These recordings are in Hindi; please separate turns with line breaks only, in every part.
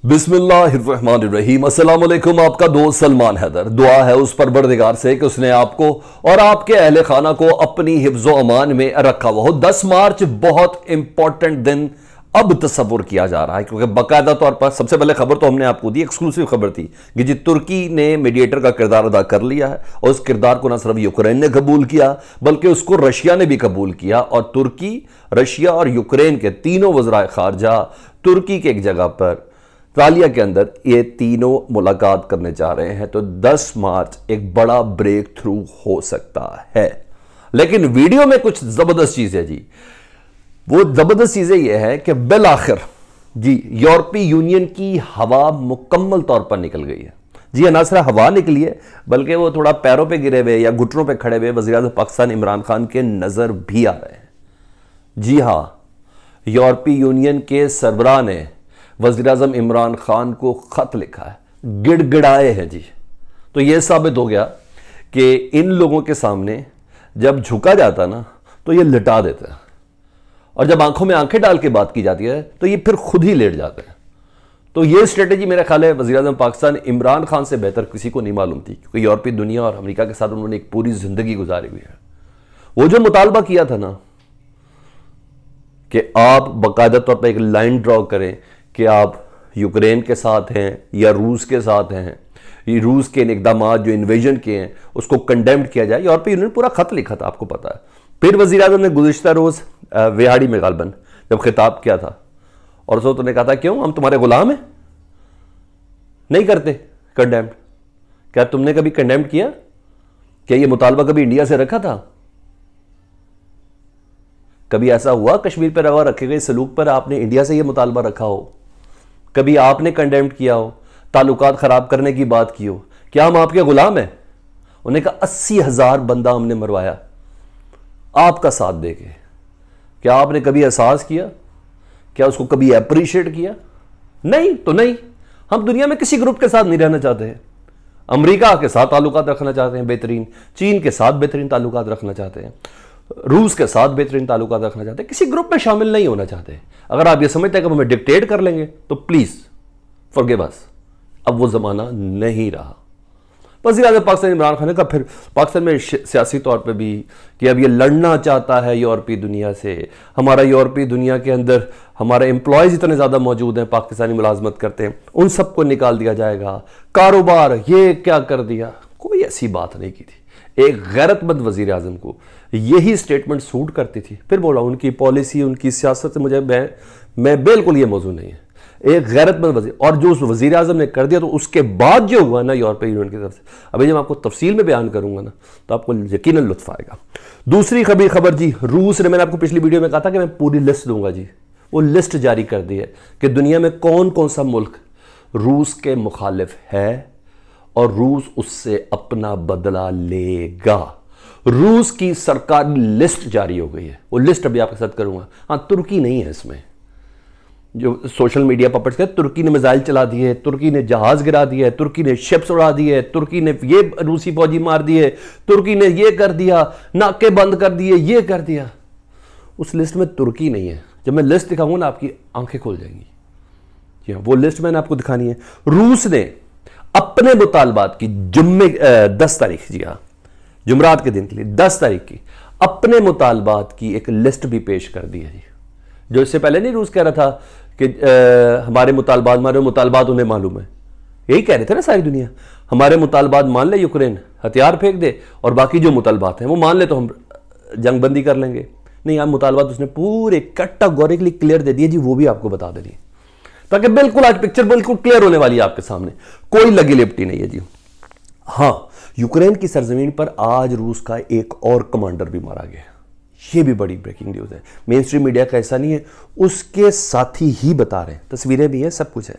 बिस्मिल्लाहिर्रहमानिर्रहीम। अस्सलाम वालेकुम। आपका दोस्त सलमान हैदर। दुआ है उस परवरदिगार से कि उसने आपको और आपके अहले खाना को अपनी हिफ्ज़ो अमान में रखा हुआ हो। 10 मार्च बहुत इंपॉर्टेंट दिन अब तस्वुर किया जा रहा है, क्योंकि बाकायदा तौर पर सबसे पहले खबर तो हमने आपको दी, एक्सक्लूसिव खबर थी कि जी तुर्की ने मीडिएटर का किरदार अदा कर लिया है और उस किरदार को न सिर्फ यूक्रेन ने कबूल किया बल्कि उसको रशिया ने भी कबूल किया। और तुर्की, रशिया और यूक्रेन के तीनों वज़राए खारजा तुर्की के एक जगह पर तालिया के अंदर ये तीनों मुलाकात करने जा रहे हैं। तो 10 मार्च एक बड़ा ब्रेक थ्रू हो सकता है। लेकिन वीडियो में कुछ जबरदस्त चीज है जी। वो जबरदस्त चीजें ये है कि बिल आखिर जी यूरोपीय यूनियन की हवा मुकम्मल तौर पर निकल गई है। जी ना सिर्फ हवा निकली है बल्कि वो थोड़ा पैरों पे गिरे हुए या घुटनों पे खड़े हुए वज़ीर-ए-आज़म पाकिस्तान इमरान खान के नजर भी आ रहे हैं। जी हां, यूरोपीय यूनियन के सरबराह ने वज़ीर-ए-आज़म इमरान खान को खत लिखा है, गिड़गिड़ाए हैं जी। तो यह साबित हो गया कि इन लोगों के सामने जब झुका जाता ना तो ये लिटा देते हैं, और जब आंखों में आंखें डाल के बात की जाती है तो ये फिर खुद ही लेट जाते हैं। तो ये स्ट्रेटेजी मेरा ख्याल है वज़ीर-ए-आज़म पाकिस्तान इमरान खान से बेहतर किसी को नहीं मालूम थी, क्योंकि यूरोपीय दुनिया और अमेरिका के साथ उन्होंने एक पूरी जिंदगी गुजारी हुई है। वो जो मुतालबा किया था ना कि आप बाकायदा तौर पर एक लाइन ड्रॉ करें कि आप यूक्रेन के साथ हैं या रूस के साथ हैं, ये रूस के इकदाम जो इन्वेजन के हैं उसको कंडेम्ड किया जाए, यूरोपीय यूनियन पूरा खत लिखा था, आपको पता है। फिर वज़ीर-ए-आज़म ने गुज़िश्ता रोज़ विहाड़ी में गालबन जब खिताब किया था और उसने कहा था क्यों हम तुम्हारे गुलाम हैं, नहीं करते कंडेम्ड। क्या तुमने कभी कंडेम्ड किया? क्या ये मुतालबा कभी इंडिया से रखा था? कभी ऐसा हुआ कश्मीर पर रवा रखे गए सलूक पर आपने इंडिया से यह मुतालबा रखा हो? कभी आपने कंडेम्ड किया हो, ताल्लुकात खराब करने की बात की हो? क्या हम आपके गुलाम हैं? उन्हें कहा 80,000 बंदा हमने मरवाया आपका साथ देके। क्या आपने कभी एहसास किया? क्या उसको कभी अप्रिशिएट किया? नहीं तो नहीं। हम दुनिया में किसी ग्रुप के साथ नहीं रहना चाहते हैं। अमेरिका के साथ ताल्लुकात रखना चाहते हैं बेहतरीन, चीन के साथ बेहतरीन ताल्लुकात रखना चाहते हैं, रूस के साथ बेहतरीन ताल्लुकात रखना चाहते हैं, किसी ग्रुप में शामिल नहीं होना चाहते। अगर आप ये समझते हैं कि हमें डिक्टेट कर लेंगे तो प्लीज फॉरगिव अस। अब वो जमाना नहीं रहा। वज़ीर-ए-आज़म पाकिस्तान इमरान खान ने कहा फिर पाकिस्तान में सियासी तौर पे भी कि अब ये लड़ना चाहता है यूरोपीय दुनिया से। हमारा यूरोपीय दुनिया के अंदर हमारे एम्प्लॉयज़ इतने ज़्यादा मौजूद हैं, पाकिस्तानी मुलाजमत करते हैं, उन सबको निकाल दिया जाएगा। कारोबार ये क्या कर दिया? कोई ऐसी बात नहीं की थी। एक गैरतमंद वज़ीर-ए-आज़म को यही स्टेटमेंट सूट करती थी। फिर बोला उनकी पॉलिसी, उनकी सियासत से मुझे मैं बिल्कुल ये मौजूद नहीं है। एक गैरतमंद वज़ीर, और जो उस वज़ीर-ए-आज़म ने कर दिया तो उसके बाद जो हुआ ना यूरोपीय यूनियन की तरफ से, अभी जब आपको तफसील में बयान करूंगा ना तो आपको यकीनन लुत्फ आएगा। दूसरी खबर जी, रूस ने, मैंने आपको पिछली वीडियो में कहा था कि मैं पूरी लिस्ट दूंगा जी, वो लिस्ट जारी कर दी है कि दुनिया में कौन कौन सा मुल्क रूस के मुखालिफ है और रूस उससे अपना बदला लेगा। रूस की सरकारी लिस्ट जारी हो गई है, वो लिस्ट अभी आपके साथ करूंगा। हाँ, तुर्की नहीं है इसमें। जो सोशल मीडिया पपट्स के तुर्की ने मिसाइल चला दिए, तुर्की ने जहाज गिरा दिए, तुर्की ने शिप्स उड़ा दिए, तुर्की ने ये रूसी फौजी मार दिए, तुर्की ने ये कर दिया, नाके बंद कर दिए, ये कर दिया, उस लिस्ट में तुर्की नहीं है। जब मैं लिस्ट दिखाऊंगा ना आपकी आंखें खोल जाएंगी। जी हाँ, वो लिस्ट मैंने आपको दिखानी है। रूस ने अपने मुतालबात की 10 तारीख, जी हाँ जुमरात के दिन के लिए 10 तारीख की अपने मुतालबात की एक लिस्ट भी पेश कर दी है जी। जो इससे पहले नहीं रूस कह रहा था कि हमारे मुतालबात उन्हें मालूम है, यही कह रहे थे ना सारी दुनिया, हमारे मुतालबात मान ले, यूक्रेन हथियार फेंक दे और बाकी जो मुतालबात हैं वो मान ले तो हम जंगबंदी कर लेंगे। नहीं, आप मुतालबात उसने पूरे कैटेगोरिकली क्लियर दे दिए जी, वो भी आपको बता दे रही है, ताकि बिल्कुल आज पिक्चर बिल्कुल क्लियर होने वाली है आपके सामने, कोई लगी लिपटी नहीं है जी। हाँ, यूक्रेन की सरजमीन पर आज रूस का एक और कमांडर भी मारा गया। ये भी बड़ी ब्रेकिंग न्यूज़ है। मेन स्ट्रीम मीडिया का ऐसा नहीं है, उसके साथी ही बता रहे हैं, तस्वीरें भी हैं, सब कुछ है।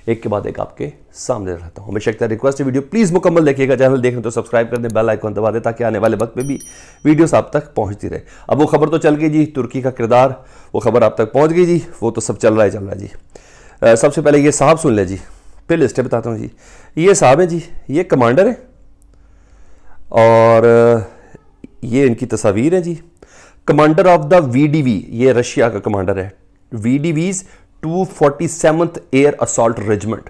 एक के बाद एक आपके सामने रहता हूं। हमेशा रिक्वेस्ट है, वीडियो प्लीज़ मुकम्मल देखिएगा। चैनल देखें तो सब्सक्राइब कर दें, बेल आइकन दबा दें ताकि आने वाले वक्त में भी वीडियोस आप तक पहुंचती रहे। अब वो खबर तो चल गई जी, तुर्की का किरदार, वो खबर आप तक पहुँच गई जी, वो तो सब चल रहा है जी। सबसे पहले ये साहब सुन लें जी, फिर लिस्ट बताता हूँ जी। ये साहब हैं जी, ये कमांडर है और ये इनकी तस्वीर है जी। कमांडर ऑफ द वीडीवी, ये रशिया का कमांडर है, VDV's 247th air assault regiment,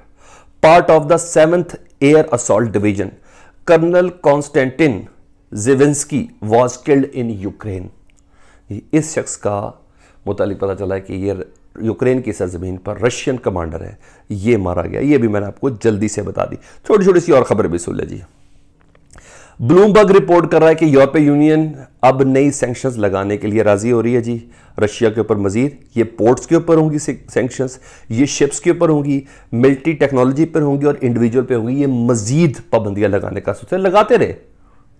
part of the 7th air assault division, colonel Konstantin Zhevinsky was killed in Ukraine. इस शख्स का मुतालिक पता चला है कि ये यूक्रेन की सरजमीन पर रशियन कमांडर है, ये मारा गया। ये भी मैंने आपको जल्दी से बता दी। छोटी छोटी सी और खबर भी सुन लीजिए। ब्लूमबर्ग रिपोर्ट कर रहा है कि यूरोपीय यूनियन अब नई सैंक्शंस लगाने के लिए राजी हो रही है जी रशिया के ऊपर। मजीद ये पोर्ट्स के ऊपर होंगी सैंक्शंस, ये शिप्स के ऊपर होंगी, मिलिट्री टेक्नोलॉजी पर होंगी और इंडिविजुअल पे होंगी। ये मजीद पाबंदियां लगाने का सोचे, लगाते रहे,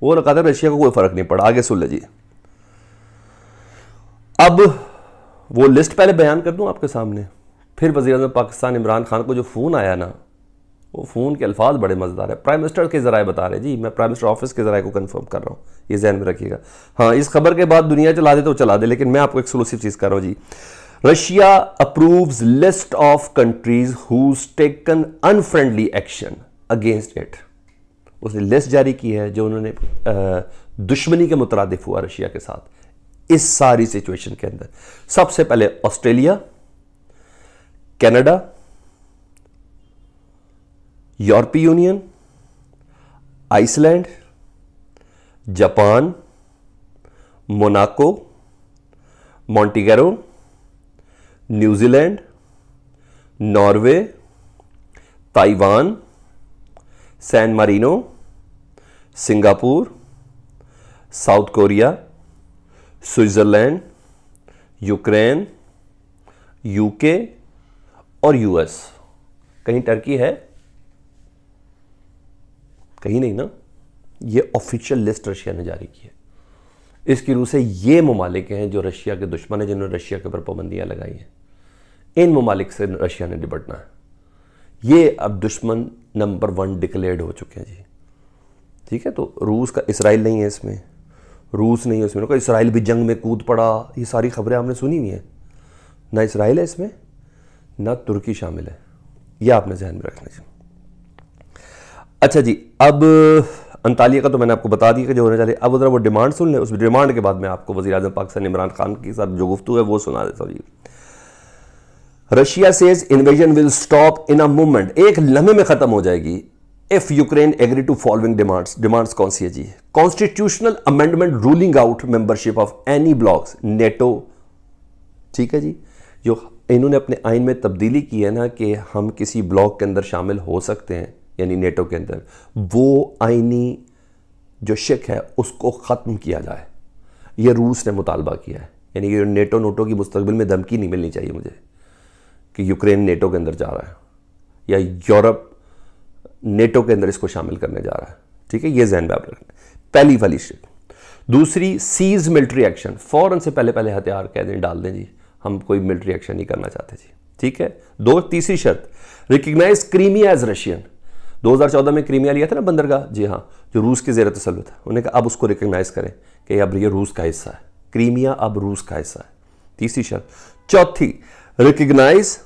वो लगाते रशिया को कोई फर्क नहीं पड़ा। आगे सुन लीजिए। अब वो लिस्ट पहले बयान कर दूं आपके सामने, फिर वज़ीर-ए-आज़म पाकिस्तान इमरान खान को जो फ़ोन आया ना, वो फ़ोन के अल्फाज बड़े मज़ेदार है। प्राइम मिनिस्टर के ज़राए बता रहे जी, मैं प्राइम मिनिस्टर ऑफिस के ज़राए को कंफर्म कर रहा हूँ, ये ज़हन में रखिएगा। हाँ, इस खबर के बाद दुनिया चला दे तो चला दे, लेकिन मैं आपको एक्सक्लूसिव चीज़ कर रहा हूँ जी। Russia approves list of countries whose taken unfriendly action against it. उसने लिस्ट जारी की है जो उन्होंने दुश्मनी के मुतरादिफ हुआ रशिया के साथ इस सारी सिचुएशन के अंदर। सबसे पहले ऑस्ट्रेलिया, कनाडा, यूरोपीय union, Iceland, Japan, Monaco, Montenegro, New Zealand, Norway, Taiwan, San Marino, Singapore, South Korea, Switzerland, Ukraine, UK और यूएस। कहीं टर्की है? कहीं नहीं ना। ये ऑफिशियल लिस्ट रशिया ने जारी की है। इसकी रूह से ये ममालिक हैं जो रशिया के दुश्मन हैं, जिन्होंने रशिया के ऊपर पाबंदियां लगाई हैं। इन ममालिक से रशिया ने निपटना है। ये अब दुश्मन नंबर 1 डिक्लेयर्ड हो चुके हैं जी। ठीक है, तो रूस का, इसराइल नहीं है इसमें, रूस नहीं है इसमें, कोई इसराइल भी जंग में कूद पड़ा, ये सारी खबरें आपने सुनी हुई हैं। ना इसराइल है इसमें, ना तुर्की शामिल है, यह आपने ध्यान में रखना चाहिए। अच्छा जी, अब अंतालिया का तो मैंने आपको बता दिया कि जो होने वाले। अब उधर वो डिमांड सुन लें, उस डिमांड के बाद मैं आपको वज़ीर-ए-आज़म पाकिस्तान इमरान खान के साथ जो गुफ्तगू है वो सुना देता हूँ जी। Russia says invasion will stop in a movement, एक लम्हे में खत्म हो जाएगी इफ Ukraine agree to following demands. Demands कौन सी है जी? Constitutional amendment ruling out membership of any blocs, NATO. ठीक है जी, जो इन्होंने अपने आइन में तब्दीली की है ना कि हम किसी ब्लॉक के अंदर शामिल हो सकते हैं, यानी नेटो के अंदर, वो आइनी जो शिक है उसको ख़त्म किया जाए। ये रूस ने मुतालबा किया है, यानी कि नेटो नोटो की मुस्तकबिल में धमकी नहीं मिलनी चाहिए मुझे कि यूक्रेन नेटो के अंदर जा रहा है या यूरोप नेटो के अंदर इसको शामिल करने जा रहा है। ठीक है, ये ज़हन में आप रखना, पहली वाली शिक। दूसरी, सीज मिलिट्री एक्शन, फ़ौरन से पहले पहले हथियार कह दें, डाल दें जी, हम कोई मिलिट्री एक्शन नहीं करना चाहते जी। ठीक है। दो, तीसरी शर्त, रिकग्नाइज क्रीमिया एज रशियन। 2014 में क्रीमिया लिया था ना बंदरगाह, जी हाँ, जो रूस की ज़ेर तसल्लुत है। उन्होंने कहा अब उसको रिकग्नाइज करें कि अब ये रूस का हिस्सा है, क्रीमिया अब रूस का हिस्सा है। तीसरी शर्त। चौथी, recognize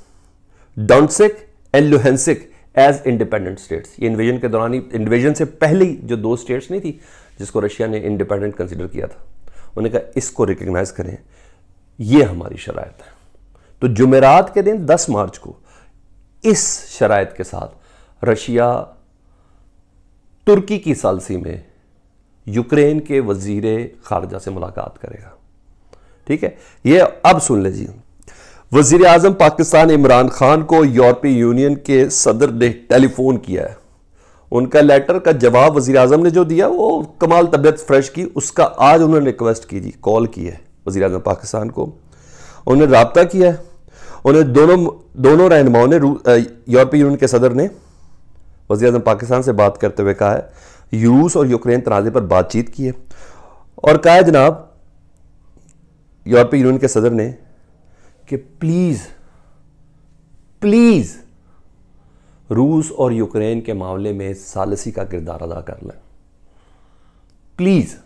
Donetsk and Luhansk as independent states. ये इन्वेजन के दौरान ही, इन्वेजन से पहले ही जो 2 स्टेट्स नहीं थी जिसको रशिया ने इंडिपेंडेंट कंसिडर किया था, उन्होंने कहा इसको रिकग्नाइज करें, ये हमारी शराइत है। तो जुमेरात के दिन 10 मार्च को इस शराइत के साथ रशिया तुर्की की सालसी में यूक्रेन के वजीरे खारजा से मुलाकात करेगा। ठीक है, ये अब सुन लीजिए। वजीर आजम पाकिस्तान इमरान खान को यूरोपीय यूनियन के सदर ने टेलीफोन किया है। उनका लेटर का जवाब वजीर आजम ने जो दिया वो कमाल तबीयत फ्रेश की, उसका आज उन्होंने रिक्वेस्ट की, कॉल की है वजीर आजम पाकिस्तान को, उन्होंने रब्ता किया है। उन्हें दोनों रहनुमाओं ने, यूरोपीय यूनियन के सदर ने वज़ीर आज़म पाकिस्तान से बात करते हुए कहा है रूस और यूक्रेन तनाज़े पर बातचीत की है और कहा है जनाब यूरोपीय यूनियन के सदर ने कि प्लीज रूस और यूक्रेन के मामले में सालसी का किरदार अदा कर लें। प्लीज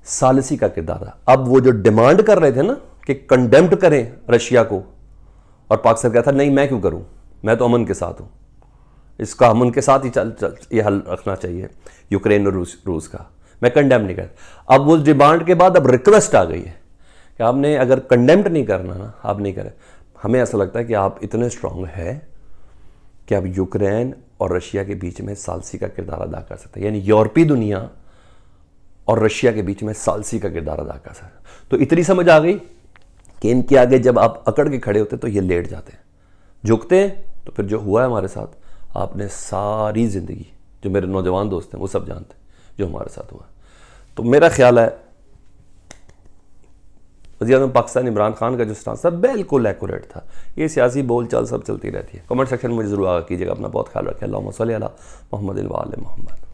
सालसी का किरदार। अब वो जो डिमांड कर रहे थे ना कि कंडेम्ड करें रशिया को, और पाकिस्तान कहता नहीं मैं क्यों करूं, मैं तो अमन के साथ हूं, इसका अमन के साथ ही चल ये हल रखना चाहिए यूक्रेन और रूस का, मैं कंडेम नहीं करता। अब वो डिमांड के बाद अब रिक्वेस्ट आ गई है कि आपने अगर कंडेम्ड नहीं करना ना, आप नहीं करें। हमें ऐसा लगता है कि आप इतने स्ट्रांग है कि आप यूक्रेन और रशिया के बीच में सालसी का किरदार अदा कर सकते हैं, यानी यूरोपीय दुनिया और रशिया के बीच में सालसी का किरदार अदा कर सकते हैं। तो इतनी समझ आ गई कि इनके आगे जब आप अकड़ के खड़े होते तो ये लेट जाते हैं, झुकते हैं। तो फिर जो हुआ है हमारे साथ, आपने सारी ज़िंदगी, जो मेरे नौजवान दोस्त हैं वो सब जानते हैं जो हमारे साथ हुआ। तो मेरा ख्याल है वज़ीर-ए-आज़म पाकिस्तान इमरान खान का जो स्टांस था बिल्कुल एक्यूरेट था। ये सियासी बोलचाल सब चलती रहती है। कमेंट सेक्शन में मुझे ज़रूर आगा कीजिएगा। अपना बहुत ख्याल रखें। अल्लाहुम्मा सल्ली अला मुहम्मद व आले मुहम्मद।